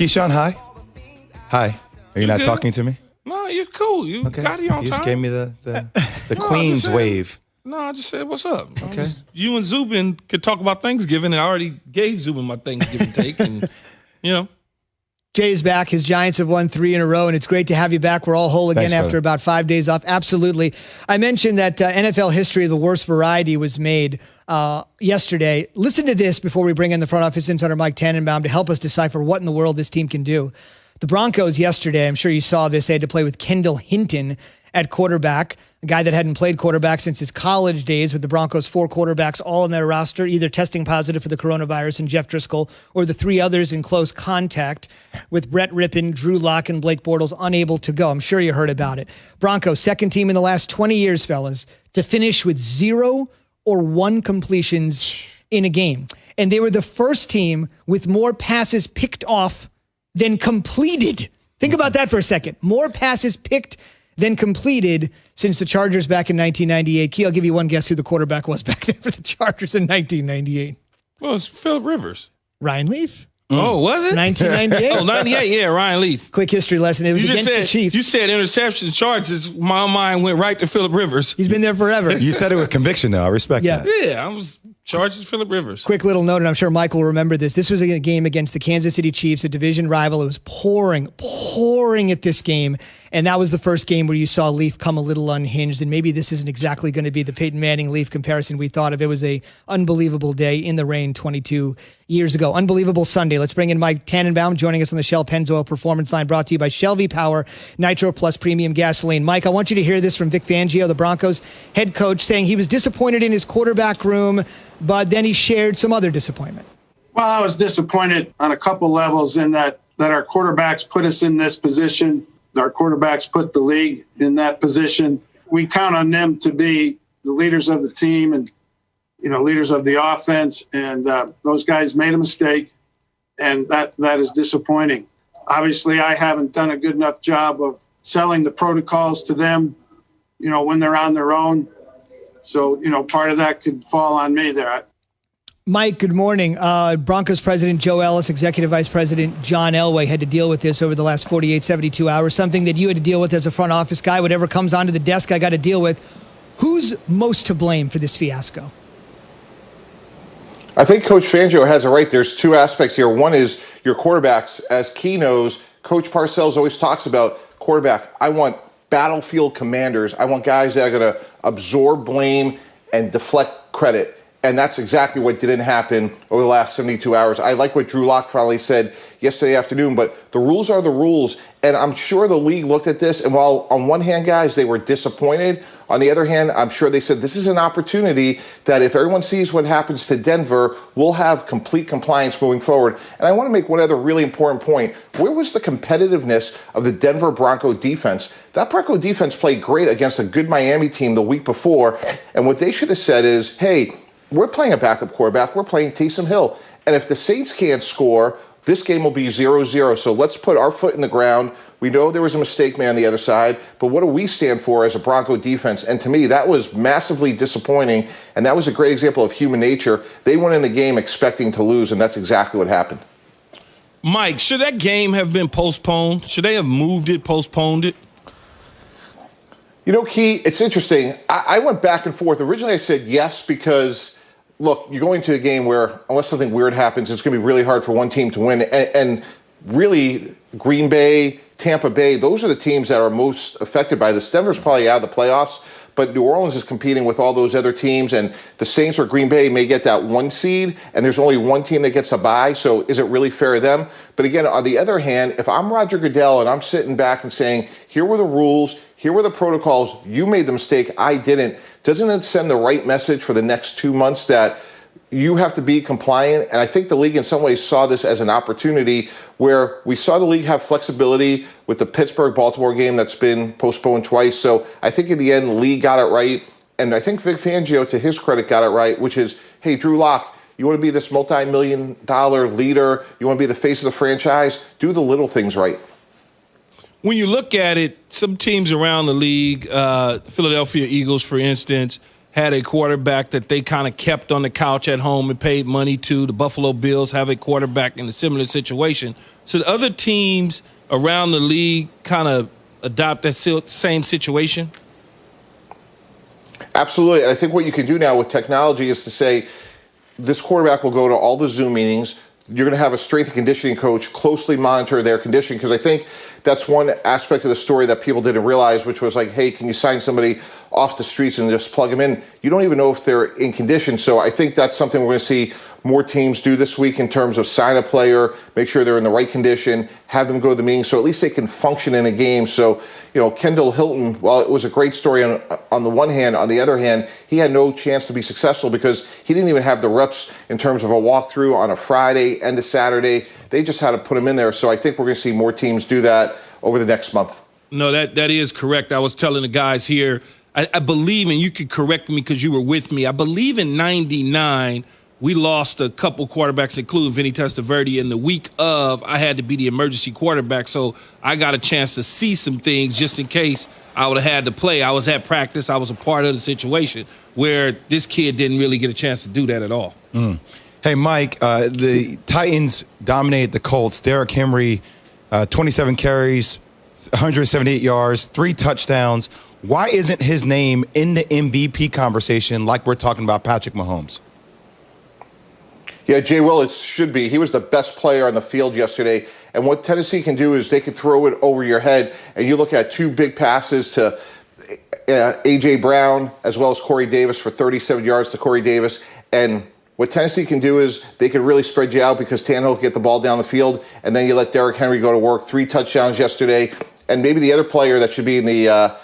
Keyshawn, hi. Hi. Are you not good? talking to me? No, you're cool. You got here on You just time. gave me the Queen's wave. No, I just said, what's up? Okay. You and Zubin could talk about Thanksgiving, and I already gave Zubin my Thanksgiving take, and, you know. Jay's back. His Giants have won 3 in a row, and it's great to have you back. We're all whole again. Thanks, after about 5 days off. Absolutely. I mentioned that NFL history of the worst variety was made yesterday. Listen to this before we bring in the front office insider Mike Tannenbaum to help us decipher what in the world this team can do. The Broncos yesterday, I'm sure you saw this, they had to play with Kendall Hinton at quarterback, a guy that hadn't played quarterback since his college days, with the Broncos 4 quarterbacks all on their roster, either testing positive for the coronavirus and Jeff Driscoll, or the 3 others in close contact, with Brett Rippon, Drew Lock, and Blake Bortles unable to go. I'm sure you heard about it. Broncos, second team in the last 20 years, fellas, to finish with 0 or 1 completions in a game. And they were the first team with more passes picked off than completed. Think about that for a second. More passes picked than completed since the Chargers back in 1998. Key, I'll give you one guess who the quarterback was back then for the Chargers in 1998. Well, it's Phillip Rivers. Ryan Leaf. Oh, was it? 1998. Oh, 98, yeah, Ryan Leaf. Quick history lesson. It was against the Chiefs. You said interception charges. My mind went right to Phillip Rivers. He's been there forever. You said it with conviction, though. I respect that. Yeah, I was charged Phillip Rivers. Quick little note, and I'm sure Mike will remember this. This was a game against the Kansas City Chiefs, a division rival. It was pouring at this game. And that was the first game where you saw Leaf come a little unhinged. And maybe this isn't exactly going to be the Peyton Manning-Leaf comparison we thought of. It was a unbelievable day in the rain 22 years ago. Unbelievable Sunday. Let's bring in Mike Tannenbaum joining us on the Shell Pennzoil Performance Line, brought to you by Shell V-Power Nitro Plus Premium Gasoline. Mike, I want you to hear this from Vic Fangio, the Broncos head coach, saying he was disappointed in his quarterback room, but then he shared some other disappointment. Well, I was disappointed on a couple levels in that our quarterbacks put us in this position. Our quarterbacks put the league in that position. We count on them to be the leaders of the team and, leaders of the offense. And those guys made a mistake, and that is disappointing. Obviously, I haven't done a good enough job of selling the protocols to them, when they're on their own. So, part of that could fall on me there. Mike, good morning. Broncos President Joe Ellis, Executive Vice President John Elway had to deal with this over the last 48, 72 hours, something that you had to deal with as a front office guy. Whatever comes onto the desk, I got to deal with. Who's most to blame for this fiasco? I think Coach Fangio has it right. There's 2 aspects here. One is your quarterbacks. As Key knows, Coach Parcells always talks about quarterback. I want battlefield commanders. I want guys that are going to absorb blame and deflect credit. And that's exactly what didn't happen over the last 72 hours. I like what Drew Lock finally said yesterday afternoon, but the rules are the rules. And I'm sure the league looked at this, and while on one hand, guys, they were disappointed, on the other hand, I'm sure they said this is an opportunity that if everyone sees what happens to Denver, we'll have complete compliance moving forward. And I want to make one other really important point. Where was the competitiveness of the Denver Bronco defense? That Bronco defense played great against a good Miami team the week before, and what they should have said is, hey, we're playing a backup quarterback. We're playing Taysom Hill. And if the Saints can't score, this game will be 0-0. So let's put our foot in the ground. We know there was a mistake made on the other side, but what do we stand for as a Bronco defense? And to me, that was massively disappointing, and that was a great example of human nature. They went in the game expecting to lose, and that's exactly what happened. Mike, should that game have been postponed? Should they have moved it, postponed it? Key, it's interesting. I went back and forth. Originally, I said yes because – look, you're going to a game where, unless something weird happens, it's going to be really hard for one team to win. And really, Green Bay, Tampa Bay, those are the teams that are most affected by this. Denver's probably out of the playoffs, but New Orleans is competing with all those other teams, and the Saints or Green Bay may get that 1 seed, and there's only one team that gets a bye, so is it really fair to them? But again, on the other hand, if I'm Roger Goodell and I'm sitting back and saying, here were the rules, here were the protocols, you made the mistake, I didn't, doesn't it send the right message for the next 2 months that you have to be compliant? And I think the league in some ways saw this as an opportunity where we saw the league have flexibility with the Pittsburgh-Baltimore game that's been postponed twice. So I think in the end, the league got it right. And I think Vic Fangio, to his credit, got it right, which is, hey, Drew Lock, you want to be this multi-million-dollar leader, you want to be the face of the franchise, do the little things right. When you look at it, some teams around the league, Philadelphia Eagles, for instance, had a quarterback that they kind of kept on the couch at home and paid money to. The Buffalo Bills have a quarterback in a similar situation. So other teams around the league kind of adopt that same situation? Absolutely. And I think what you can do now with technology is to say this quarterback will go to all the Zoom meetings. You're going to have a strength and conditioning coach closely monitor their condition, because I think that's one aspect of the story that people didn't realize, which was like, hey, can you sign somebody off the streets and just plug them in? You don't even know if they're in condition. So I think that's something we're going to see more teams do this week in terms of sign a player, make sure they're in the right condition, have them go to the meeting so at least they can function in a game. So, Kendall Hilton, while it was a great story on the one hand, on the other hand, he had no chance to be successful because he didn't even have the reps in terms of a walkthrough on a Friday and a Saturday. They just had to put him in there. So I think we're going to see more teams do that over the next month. No, that is correct. I was telling the guys here, I believe, and you could correct me because you were with me, I believe in 99, we lost a couple quarterbacks, including Vinny Testaverde, in the week of. I had to be the emergency quarterback, so I got a chance to see some things just in case I would have had to play. I was at practice. I was a part of the situation where this kid didn't really get a chance to do that at all. Hey, Mike, the Titans dominated the Colts. Derrick Henry, 27 carries, 178 yards, 3 touchdowns. Why isn't his name in the MVP conversation like we're talking about Patrick Mahomes? Yeah, Jay Will, it should be. He was the best player on the field yesterday. And what Tennessee can do is they can throw it over your head. And you look at 2 big passes to A.J. Brown as well as Corey Davis for 37 yards to Corey Davis. And what Tennessee can do is they can really spread you out because Tannehill can get the ball down the field. And then you let Derrick Henry go to work. 3 touchdowns yesterday. And maybe the other player that should be in the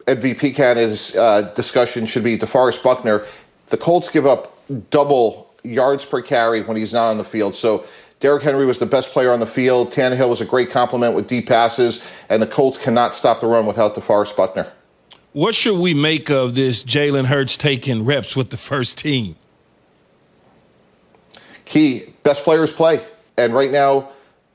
MVP candidates discussion should be DeForest Buckner. The Colts give up double yards per carry when he's not on the field. So Derrick Henry was the best player on the field. Tannehill was a great compliment with deep passes, and the Colts cannot stop the run without DeForest Buckner. What should we make of this Jalen Hurts taking reps with the first team? Key, best players play. And right now,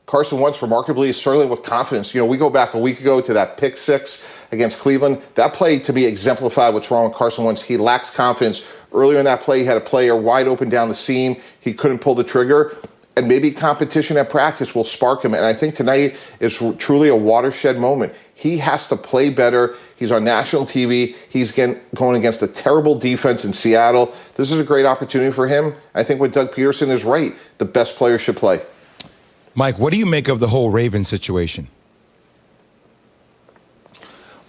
Carson Wentz remarkably is struggling with confidence. We go back a week ago to that pick 6 against Cleveland. That play, to me, exemplified what's wrong with Carson Wentz. He lacks confidence. Earlier in that play, he had a player wide open down the seam. He couldn't pull the trigger. And maybe competition at practice will spark him. And I think tonight is truly a watershed moment. He has to play better. He's on national TV. He's going against a terrible defense in Seattle. This is a great opportunity for him. I think what Doug Peterson is right. The best players should play. Mike, what do you make of the whole Ravens situation?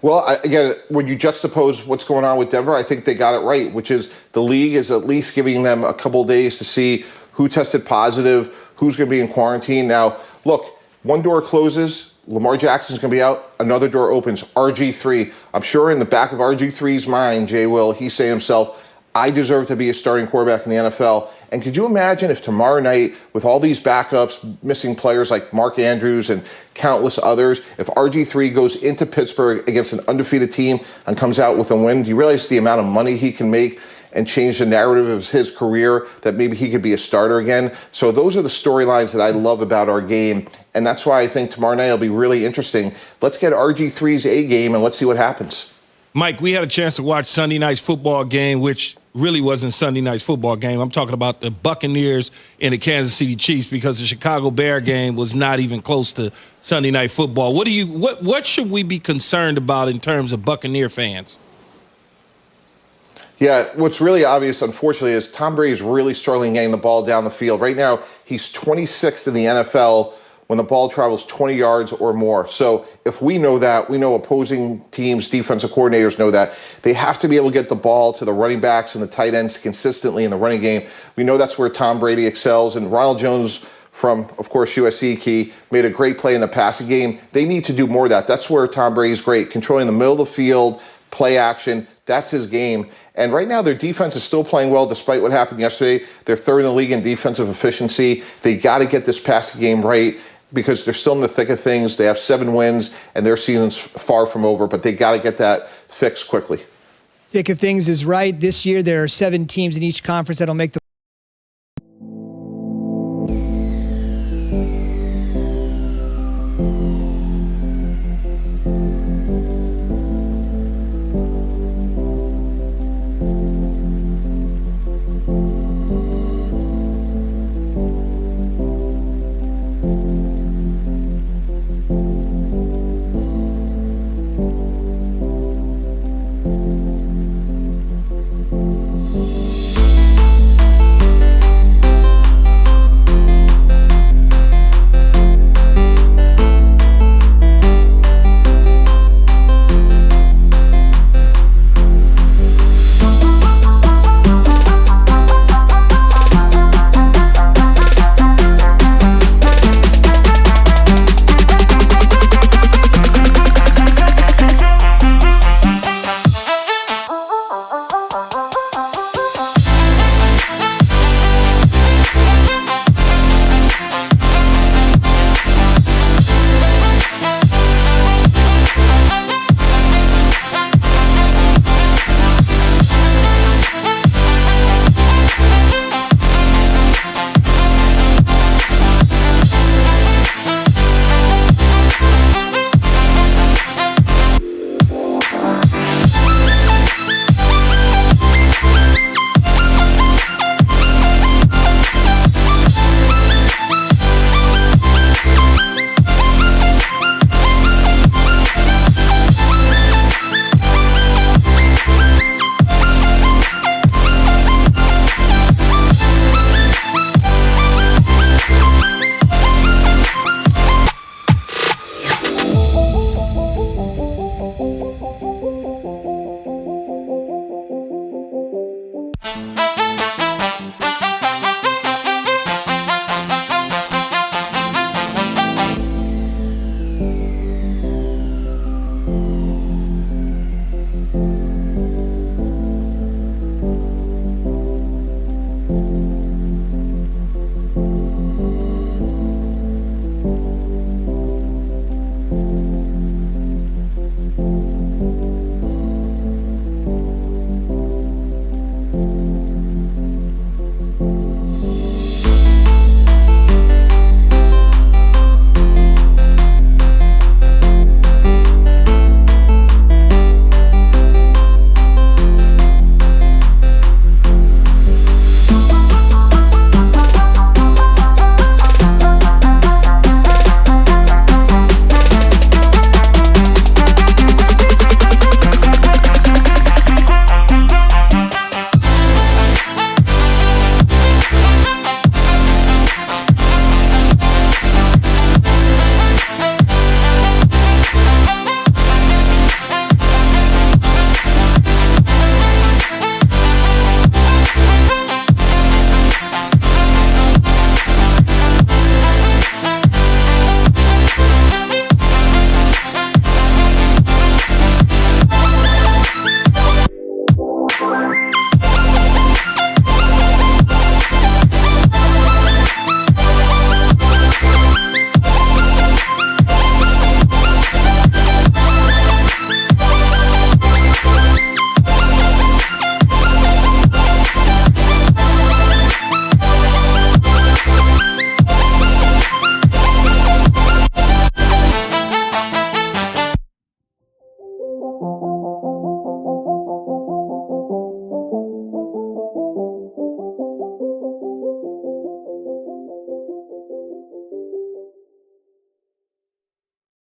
Well, again, when you juxtapose what's going on with Denver, I think they got it right, which is the league is at least giving them a couple of days to see who tested positive, who's going to be in quarantine. Now, look, one door closes, Lamar Jackson's going to be out, another door opens, RG3. I'm sure in the back of RG3's mind, Jay Will, he's saying to himself, I deserve to be a starting quarterback in the NFL. And could you imagine if tomorrow night, with all these backups, missing players like Mark Andrews and countless others, if RG3 goes into Pittsburgh against an undefeated team and comes out with a win, do you realize the amount of money he can make and change the narrative of his career, that maybe he could be a starter again? So those are the storylines that I love about our game. And that's why I think tomorrow night will be really interesting. Let's get RG3's A game and let's see what happens. Mike, we had a chance to watch Sunday night's football game, which really wasn't Sunday night's football game. I'm talking about the Buccaneers and the Kansas City Chiefs, because the Chicago Bear game was not even close to Sunday night football. What should we be concerned about in terms of Buccaneer fans? Yeah, what's really obvious, unfortunately, is Tom Brady's really struggling getting the ball down the field. Right now, he's 26th in the NFL when the ball travels 20 yards or more. So if we know that, we know opposing teams' defensive coordinators know that. They have to be able to get the ball to the running backs and the tight ends consistently in the running game. We know that's where Tom Brady excels. And Ronald Jones from, of course, USC Key, made a great play in the passing game. They need to do more of that. That's where Tom Brady's great, controlling the middle of the field, play action. That's his game. And right now, their defense is still playing well despite what happened yesterday. They're third in the league in defensive efficiency. They got to get this passing game right, because they're still in the thick of things. They have 7 wins, and their season's far from over, but they got to get that fixed quickly. Thick of things is right. This year, there are 7 teams in each conference that'll make the